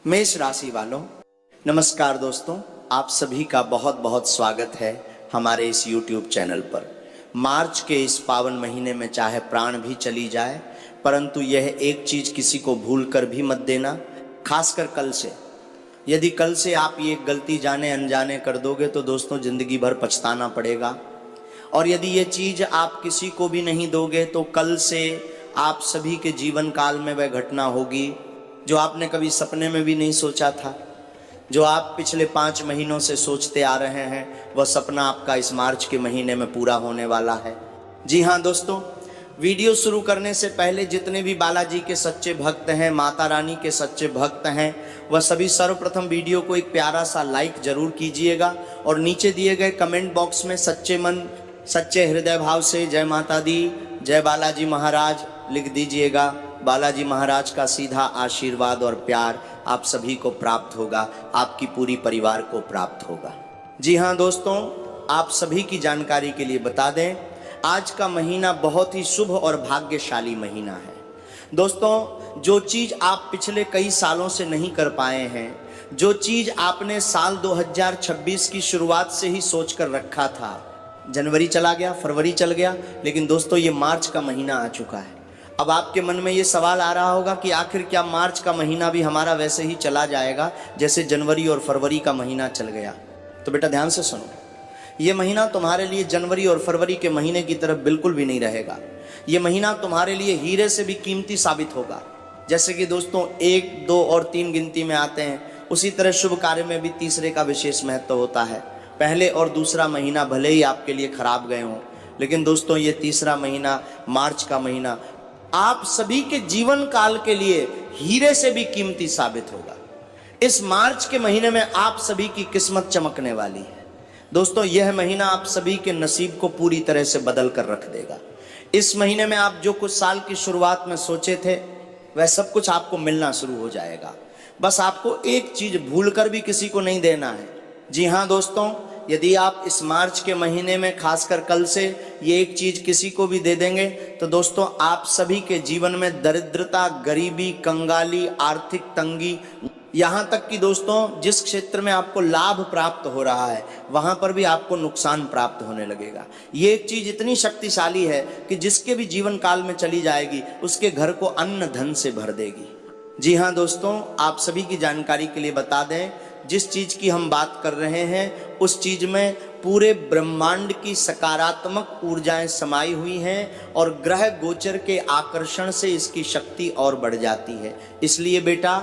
मेष राशि वालों, नमस्कार दोस्तों। आप सभी का बहुत बहुत स्वागत है हमारे इस YouTube चैनल पर। मार्च के इस पावन महीने में चाहे प्राण भी चली जाए, परंतु यह एक चीज़ किसी को भूल कर भी मत देना, खासकर कल से। यदि कल से आप ये गलती जाने अनजाने कर दोगे तो दोस्तों ज़िंदगी भर पछताना पड़ेगा। और यदि ये चीज़ आप किसी को भी नहीं दोगे तो कल से आप सभी के जीवन काल में वह घटना होगी जो आपने कभी सपने में भी नहीं सोचा था। जो आप पिछले 5 महीनों से सोचते आ रहे हैं, वह सपना आपका इस मार्च के महीने में पूरा होने वाला है। जी हाँ दोस्तों, वीडियो शुरू करने से पहले जितने भी बालाजी के सच्चे भक्त हैं, माता रानी के सच्चे भक्त हैं, वह सभी सर्वप्रथम वीडियो को एक प्यारा सा लाइक जरूर कीजिएगा और नीचे दिए गए कमेंट बॉक्स में सच्चे मन सच्चे हृदय भाव से जय माता दी, जय बालाजी महाराज लिख दीजिएगा। बालाजी महाराज का सीधा आशीर्वाद और प्यार आप सभी को प्राप्त होगा, आपकी पूरी परिवार को प्राप्त होगा। जी हाँ दोस्तों, आप सभी की जानकारी के लिए बता दें, आज का महीना बहुत ही शुभ और भाग्यशाली महीना है। दोस्तों, जो चीज़ आप पिछले कई सालों से नहीं कर पाए हैं, जो चीज़ आपने साल 2026 की शुरुआत से ही सोच कर रखा था, जनवरी चला गया, फरवरी चल गया, लेकिन दोस्तों ये मार्च का महीना आ चुका है। अब आपके मन में ये सवाल आ रहा होगा कि आखिर क्या मार्च का महीना भी हमारा वैसे ही चला जाएगा जैसे जनवरी और फरवरी का महीना चल गया? तो बेटा ध्यान से सुनो, ये महीना तुम्हारे लिए जनवरी और फरवरी के महीने की तरफ बिल्कुल भी नहीं रहेगा। ये महीना तुम्हारे लिए हीरे से भी कीमती साबित होगा। जैसे कि दोस्तों 1, 2 और 3 गिनती में आते हैं, उसी तरह शुभ कार्य में भी तीसरे का विशेष महत्व होता है। पहले और दूसरा महीना भले ही आपके लिए खराब गए हों, लेकिन दोस्तों ये तीसरा महीना, मार्च का महीना, आप सभी के जीवन काल के लिए हीरे से भी कीमती साबित होगा। इस मार्च के महीने में आप सभी की किस्मत चमकने वाली है। दोस्तों यह महीना आप सभी के नसीब को पूरी तरह से बदल कर रख देगा। इस महीने में आप जो कुछ साल की शुरुआत में सोचे थे, वह सब कुछ आपको मिलना शुरू हो जाएगा। बस आपको एक चीज भूल कर भी किसी को नहीं देना है। जी हाँ दोस्तों, यदि आप इस मार्च के महीने में खासकर कल से ये एक चीज किसी को भी दे देंगे तो दोस्तों आप सभी के जीवन में दरिद्रता, गरीबी, कंगाली, आर्थिक तंगी, यहाँ तक कि दोस्तों जिस क्षेत्र में आपको लाभ प्राप्त हो रहा है वहाँ पर भी आपको नुकसान प्राप्त होने लगेगा। ये एक चीज इतनी शक्तिशाली है कि जिसके भी जीवन काल में चली जाएगी उसके घर को अन्न धन से भर देगी। जी हाँ दोस्तों, आप सभी की जानकारी के लिए बता दें, जिस चीज की हम बात कर रहे हैं उस चीज में पूरे ब्रह्मांड की सकारात्मक ऊर्जाएं समाई हुई हैं और ग्रह गोचर के आकर्षण से इसकी शक्ति और बढ़ जाती है। इसलिए बेटा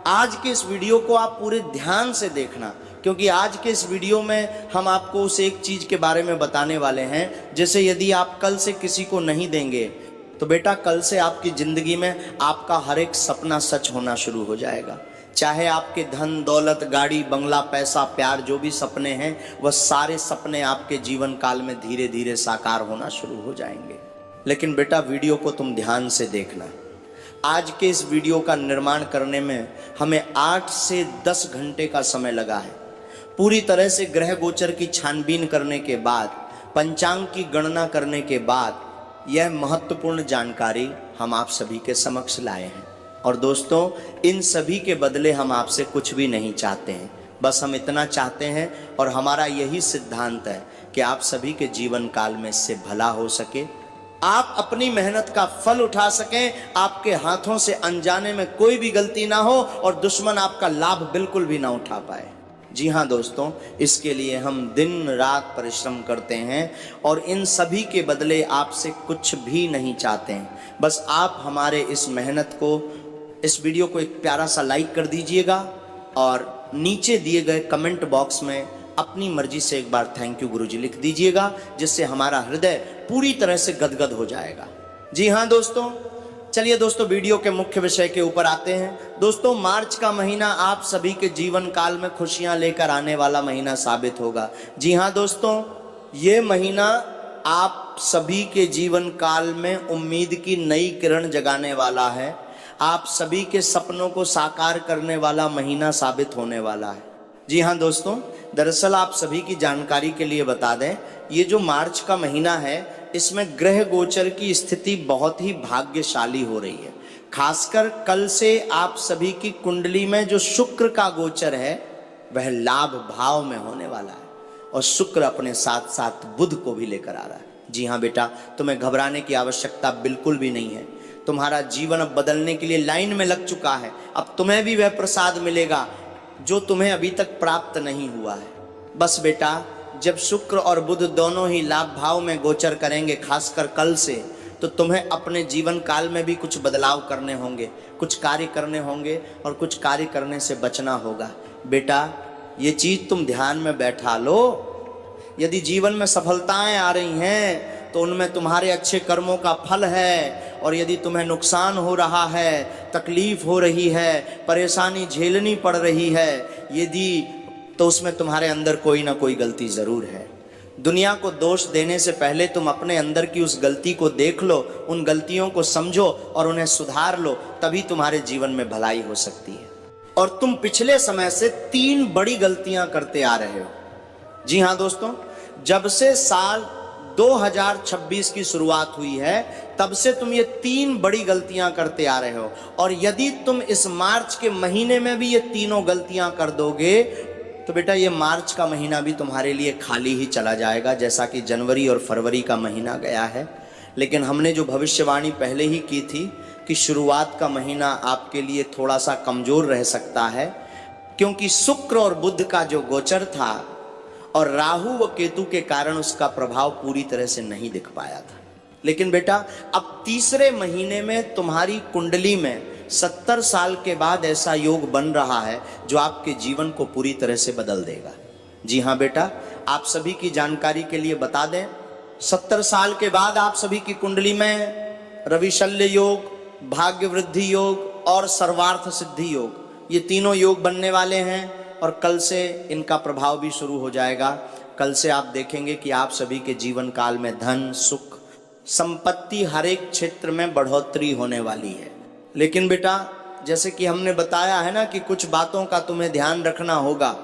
आज के इस वीडियो को आप पूरे ध्यान से देखना, क्योंकि आज के इस वीडियो में हम आपको उस एक चीज के बारे में बताने वाले हैं, जैसे यदि आप कल से किसी को नहीं देंगे तो बेटा कल से आपकी जिंदगी में आपका हर एक सपना सच होना शुरू हो जाएगा। चाहे आपके धन दौलत, गाड़ी बंगला, पैसा, प्यार, जो भी सपने हैं, वह सारे सपने आपके जीवन काल में धीरे धीरे साकार होना शुरू हो जाएंगे। लेकिन बेटा वीडियो को तुम ध्यान से देखना। आज के इस वीडियो का निर्माण करने में हमें 8 से 10 घंटे का समय लगा है। पूरी तरह से ग्रह गोचर की छानबीन करने के बाद, पंचांग की गणना करने के बाद यह महत्वपूर्ण जानकारी हम आप सभी के समक्ष लाए हैं। और दोस्तों इन सभी के बदले हम आपसे कुछ भी नहीं चाहते हैं, बस हम इतना चाहते हैं और हमारा यही सिद्धांत है कि आप सभी के जीवन काल में इससे भला हो सके, आप अपनी मेहनत का फल उठा सकें, आपके हाथों से अनजाने में कोई भी गलती ना हो और दुश्मन आपका लाभ बिल्कुल भी ना उठा पाए। जी हाँ दोस्तों, इसके लिए हम दिन रात परिश्रम करते हैं और इन सभी के बदले आपसे कुछ भी नहीं चाहते हैं। बस आप हमारे इस मेहनत को, इस वीडियो को एक प्यारा सा लाइक कर दीजिएगा और नीचे दिए गए कमेंट बॉक्स में अपनी मर्जी से एक बार थैंक यू गुरुजी लिख दीजिएगा, जिससे हमारा हृदय पूरी तरह से गदगद हो जाएगा। जी हाँ दोस्तों, चलिए दोस्तों वीडियो के मुख्य विषय के ऊपर आते हैं। दोस्तों मार्च का महीना आप सभी के जीवन काल में खुशियां लेकर आने वाला महीना साबित होगा। जी हाँ दोस्तों, ये महीना आप सभी के जीवन काल में उम्मीद की नई किरण जगाने वाला है। आप सभी के सपनों को साकार करने वाला महीना साबित होने वाला है। जी हाँ दोस्तों, दरअसल आप सभी की जानकारी के लिए बता दें, ये जो मार्च का महीना है इसमें ग्रह गोचर की स्थिति बहुत ही भाग्यशाली हो रही है। खासकर कल से आप सभी की कुंडली में जो शुक्र का गोचर है वह लाभ भाव में होने वाला है, और शुक्र अपने साथ साथ बुध को भी लेकर आ रहा है। जी हाँ बेटा, तुम्हें घबराने की आवश्यकता बिल्कुल भी नहीं है। तुम्हारा जीवन अब बदलने के लिए लाइन में लग चुका है। अब तुम्हें भी वह प्रसाद मिलेगा जो तुम्हें अभी तक प्राप्त नहीं हुआ है। बस बेटा, जब शुक्र और बुध दोनों ही लाभ भाव में गोचर करेंगे खासकर कल से, तो तुम्हें अपने जीवन काल में भी कुछ बदलाव करने होंगे, कुछ कार्य करने होंगे और कुछ कार्य करने से बचना होगा। बेटा, ये चीज तुम ध्यान में बैठा लो। यदि जीवन में सफलताएं आ रही हैं तो उनमें तुम्हारे अच्छे कर्मों का फल है, और यदि तुम्हें नुकसान हो रहा है, तकलीफ हो रही है, परेशानी झेलनी पड़ रही है यदि, तो उसमें तुम्हारे अंदर कोई ना कोई गलती जरूर है। दुनिया को दोष देने से पहले तुम अपने अंदर की उस गलती को देख लो, उन गलतियों को समझो और उन्हें सुधार लो, तभी तुम्हारे जीवन में भलाई हो सकती है। और तुम पिछले समय से 3 बड़ी गलतियां करते आ रहे हो। जी हाँ दोस्तों, जब से साल 2026 की शुरुआत हुई है तब से तुम ये 3 बड़ी गलतियां करते आ रहे हो, और यदि तुम इस मार्च के महीने में भी ये तीनों गलतियां कर दोगे तो बेटा ये मार्च का महीना भी तुम्हारे लिए खाली ही चला जाएगा, जैसा कि जनवरी और फरवरी का महीना गया है। लेकिन हमने जो भविष्यवाणी पहले ही की थी कि शुरुआत का महीना आपके लिए थोड़ा सा कमजोर रह सकता है, क्योंकि शुक्र और बुध का जो गोचर था और राहु व केतु के कारण उसका प्रभाव पूरी तरह से नहीं दिख पाया था। लेकिन बेटा, अब तीसरे महीने में तुम्हारी कुंडली में 70 साल के बाद ऐसा योग बन रहा है जो आपके जीवन को पूरी तरह से बदल देगा। जी हाँ बेटा, आप सभी की जानकारी के लिए बता दें, 70 साल के बाद आप सभी की कुंडली में रविशल्य योग, भाग्य वृद्धि योग और सर्वार्थ सिद्धि योग, ये तीनों योग बनने वाले हैं, और कल से इनका प्रभाव भी शुरू हो जाएगा। कल से आप देखेंगे कि आप सभी के जीवन काल में धन, सुख, संपत्ति, हर एक क्षेत्र में बढ़ोतरी होने वाली है। लेकिन बेटा, जैसे कि हमने बताया है ना कि कुछ बातों का तुम्हें ध्यान रखना होगा।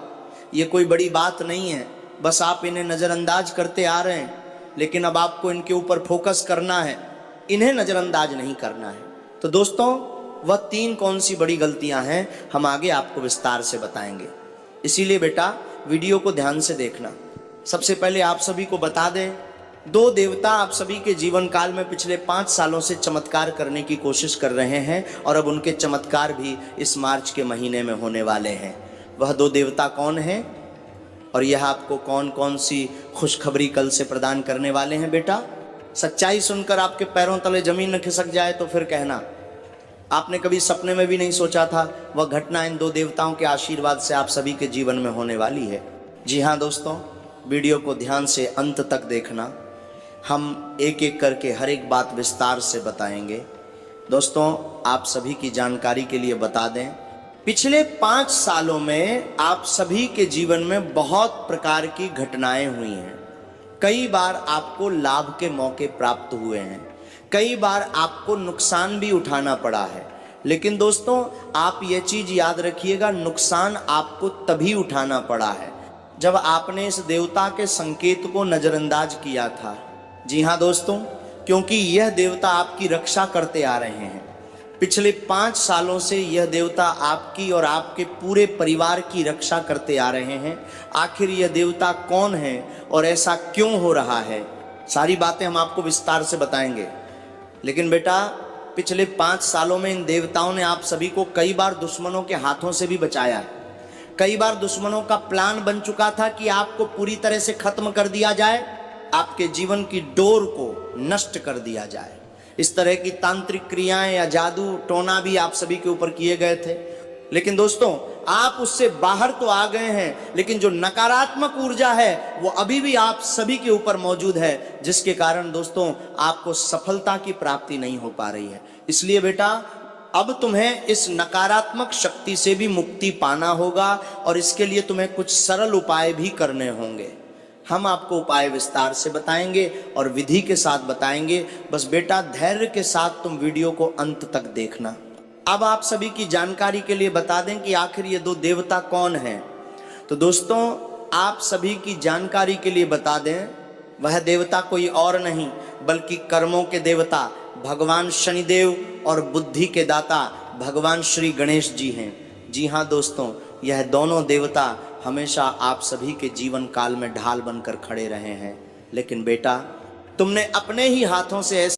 ये कोई बड़ी बात नहीं है, बस आप इन्हें नज़रअंदाज करते आ रहे हैं, लेकिन अब आपको इनके ऊपर फोकस करना है, इन्हें नज़रअंदाज नहीं करना है। तो दोस्तों, वह 3 कौन सी बड़ी गलतियां हैं हम आगे आपको विस्तार से बताएंगे, इसीलिए बेटा वीडियो को ध्यान से देखना। सबसे पहले आप सभी को बता दें, 2 देवता आप सभी के जीवन काल में पिछले 5 सालों से चमत्कार करने की कोशिश कर रहे हैं, और अब उनके चमत्कार भी इस मार्च के महीने में होने वाले हैं। वह 2 देवता कौन हैं और यह आपको कौन कौन सी खुशखबरी कल से प्रदान करने वाले हैं? बेटा, सच्चाई सुनकर आपके पैरों तले जमीन न खिसक जाए तो फिर कहना। आपने कभी सपने में भी नहीं सोचा था वह घटना इन 2 देवताओं के आशीर्वाद से आप सभी के जीवन में होने वाली है। जी हाँ दोस्तों, वीडियो को ध्यान से अंत तक देखना, हम एक एक करके हर एक बात विस्तार से बताएंगे। दोस्तों, आप सभी की जानकारी के लिए बता दें, पिछले 5 सालों में आप सभी के जीवन में बहुत प्रकार की घटनाएं हुई हैं। कई बार आपको लाभ के मौके प्राप्त हुए हैं, कई बार आपको नुकसान भी उठाना पड़ा है। लेकिन दोस्तों, आप ये चीज याद रखिएगा, नुकसान आपको तभी उठाना पड़ा है जब आपने इस देवता के संकेत को नजरअंदाज किया था। जी हाँ दोस्तों, क्योंकि यह देवता आपकी रक्षा करते आ रहे हैं। पिछले 5 सालों से यह देवता आपकी और आपके पूरे परिवार की रक्षा करते आ रहे हैं। आखिर यह देवता कौन है और ऐसा क्यों हो रहा है, सारी बातें हम आपको विस्तार से बताएंगे। लेकिन बेटा, पिछले 5 सालों में इन देवताओं ने आप सभी को कई बार दुश्मनों के हाथों से भी बचाया है। कई बार दुश्मनों का प्लान बन चुका था कि आपको पूरी तरह से खत्म कर दिया जाए, आपके जीवन की डोर को नष्ट कर दिया जाए। इस तरह की तांत्रिक क्रियाएं या जादू टोना भी आप सभी के ऊपर किए गए थे। लेकिन दोस्तों, आप उससे बाहर तो आ गए हैं, लेकिन जो नकारात्मक ऊर्जा है वो अभी भी आप सभी के ऊपर मौजूद है, जिसके कारण दोस्तों आपको सफलता की प्राप्ति नहीं हो पा रही है। इसलिए बेटा, अब तुम्हें इस नकारात्मक शक्ति से भी मुक्ति पाना होगा, और इसके लिए तुम्हें कुछ सरल उपाय भी करने होंगे। हम आपको उपाय विस्तार से बताएंगे और विधि के साथ बताएंगे। बस बेटा, धैर्य के साथ तुम वीडियो को अंत तक देखना। अब आप सभी की जानकारी के लिए बता दें कि आखिर ये 2 देवता कौन हैं। तो दोस्तों, आप सभी की जानकारी के लिए बता दें, वह देवता कोई और नहीं बल्कि कर्मों के देवता, भगवान शनिदेव और बुद्धि के दाता भगवान श्री गणेश जी हैं। जी हाँ दोस्तों, यह दोनों देवता हमेशा आप सभी के जीवन काल में ढाल बनकर खड़े रहे हैं। लेकिन बेटा, तुमने अपने ही हाथों से ऐसे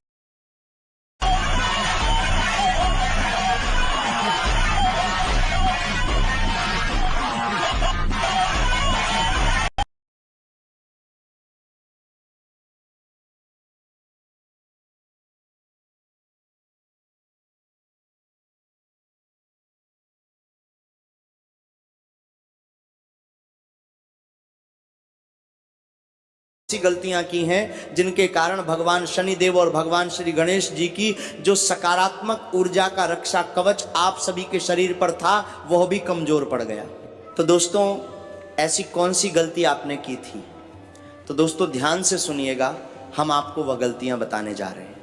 गलतियां की हैं जिनके कारण भगवान शनिदेव और भगवान श्री गणेश जी की जो सकारात्मक ऊर्जा का रक्षा कवच आप सभी के शरीर पर था वह भी कमजोर पड़ गया। तो दोस्तों, ऐसी कौन सी गलती आपने की थी? तो दोस्तों ध्यान से सुनिएगा, हम आपको वह गलतियां बताने जा रहे हैं।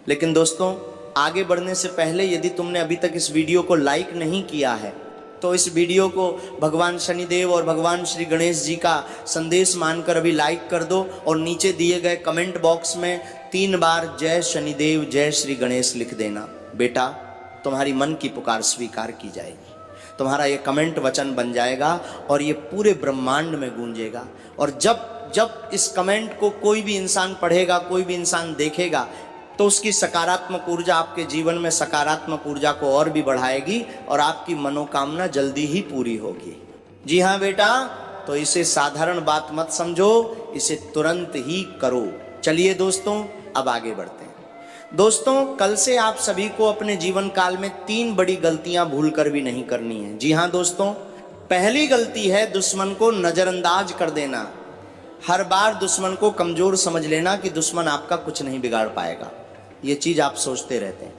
लेकिन दोस्तों, आगे बढ़ने से पहले यदि तुमने अभी तक इस वीडियो को लाइक नहीं किया है तो इस वीडियो को भगवान शनिदेव और भगवान श्री गणेश जी का संदेश मानकर अभी लाइक कर दो और नीचे दिए गए कमेंट बॉक्स में 3 बार जय शनिदेव जय श्री गणेश लिख देना। बेटा, तुम्हारी मन की पुकार स्वीकार की जाएगी। तुम्हारा ये कमेंट वचन बन जाएगा और ये पूरे ब्रह्मांड में गूंजेगा। और जब जब इस कमेंट को कोई भी इंसान पढ़ेगा, कोई भी इंसान देखेगा, तो उसकी सकारात्मक ऊर्जा आपके जीवन में सकारात्मक ऊर्जा को और भी बढ़ाएगी और आपकी मनोकामना जल्दी ही पूरी होगी। जी हाँ बेटा, तो इसे साधारण बात मत समझो, इसे तुरंत ही करो। चलिए दोस्तों, अब आगे बढ़ते हैं। दोस्तों, कल से आप सभी को अपने जीवन काल में 3 बड़ी गलतियां भूलकर भी नहीं करनी है। जी हाँ दोस्तों, पहली गलती है दुश्मन को नजरअंदाज कर देना। हर बार दुश्मन को कमजोर समझ लेना कि दुश्मन आपका कुछ नहीं बिगाड़ पाएगा। ये चीज आप सोचते रहते हैं,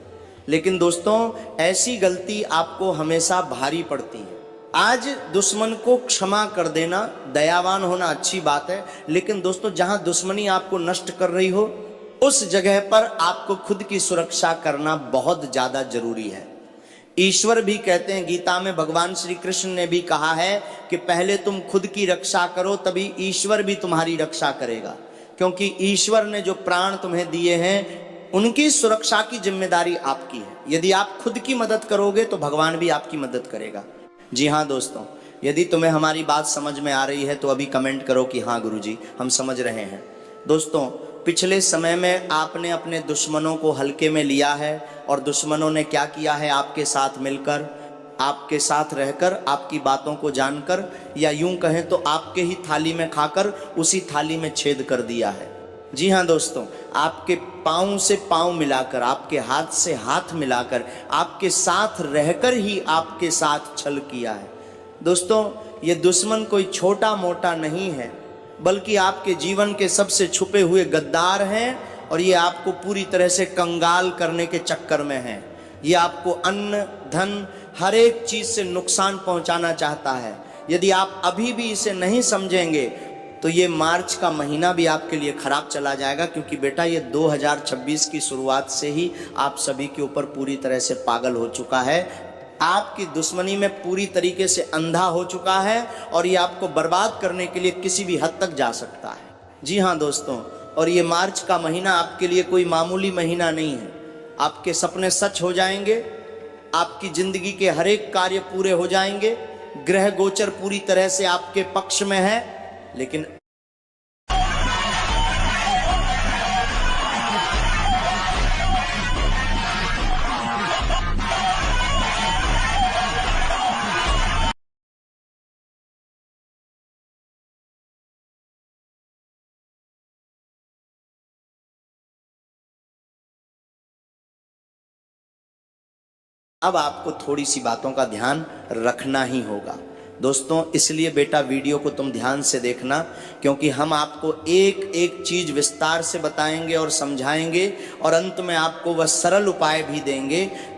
लेकिन दोस्तों ऐसी गलती आपको हमेशा भारी पड़ती है। आज दुश्मन को क्षमा कर देना, दयावान होना अच्छी बात है, लेकिन दोस्तों जहां दुश्मनी आपको नष्ट कर रही हो उस जगह पर आपको खुद की सुरक्षा करना बहुत ज्यादा जरूरी है। ईश्वर भी कहते हैं, गीता में भगवान श्री कृष्ण ने भी कहा है कि पहले तुम खुद की रक्षा करो, तभी ईश्वर भी तुम्हारी रक्षा करेगा। क्योंकि ईश्वर ने जो प्राण तुम्हें दिए हैं उनकी सुरक्षा की जिम्मेदारी आपकी है। यदि आप खुद की मदद करोगे तो भगवान भी आपकी मदद करेगा। जी हाँ दोस्तों, यदि तुम्हें हमारी बात समझ में आ रही है तो अभी कमेंट करो कि हाँ गुरुजी, हम समझ रहे हैं। दोस्तों, पिछले समय में आपने अपने दुश्मनों को हल्के में लिया है और दुश्मनों ने क्या किया है, आपके साथ मिलकर, आपके साथ रहकर, आपकी बातों को जानकर, या यूं कहें तो आपके ही थाली में खाकर उसी थाली में छेद कर दिया है। जी हाँ दोस्तों, आपके पाँव से पाँव मिलाकर, आपके हाथ से हाथ मिलाकर, आपके साथ रहकर ही आपके साथ छल किया है। दोस्तों, ये दुश्मन कोई छोटा मोटा नहीं है, बल्कि आपके जीवन के सबसे छुपे हुए गद्दार हैं और ये आपको पूरी तरह से कंगाल करने के चक्कर में है। ये आपको अन्न, धन, हर एक चीज से नुकसान पहुंचाना चाहता है। यदि आप अभी भी इसे नहीं समझेंगे तो ये मार्च का महीना भी आपके लिए खराब चला जाएगा, क्योंकि बेटा ये 2026 की शुरुआत से ही आप सभी के ऊपर पूरी तरह से पागल हो चुका है, आपकी दुश्मनी में पूरी तरीके से अंधा हो चुका है और ये आपको बर्बाद करने के लिए किसी भी हद तक जा सकता है। जी हाँ दोस्तों, और ये मार्च का महीना आपके लिए कोई मामूली महीना नहीं है। आपके सपने सच हो जाएंगे, आपकी जिंदगी के हर एक कार्य पूरे हो जाएंगे, ग्रह गोचर पूरी तरह से आपके पक्ष में है। लेकिन अब आपको थोड़ी सी बातों का ध्यान रखना ही होगा दोस्तों। इसलिए बेटा वीडियो को तुम ध्यान से देखना, क्योंकि हम आपको एक एक चीज विस्तार से बताएंगे और समझाएंगे और अंत में आपको वह सरल उपाय भी देंगे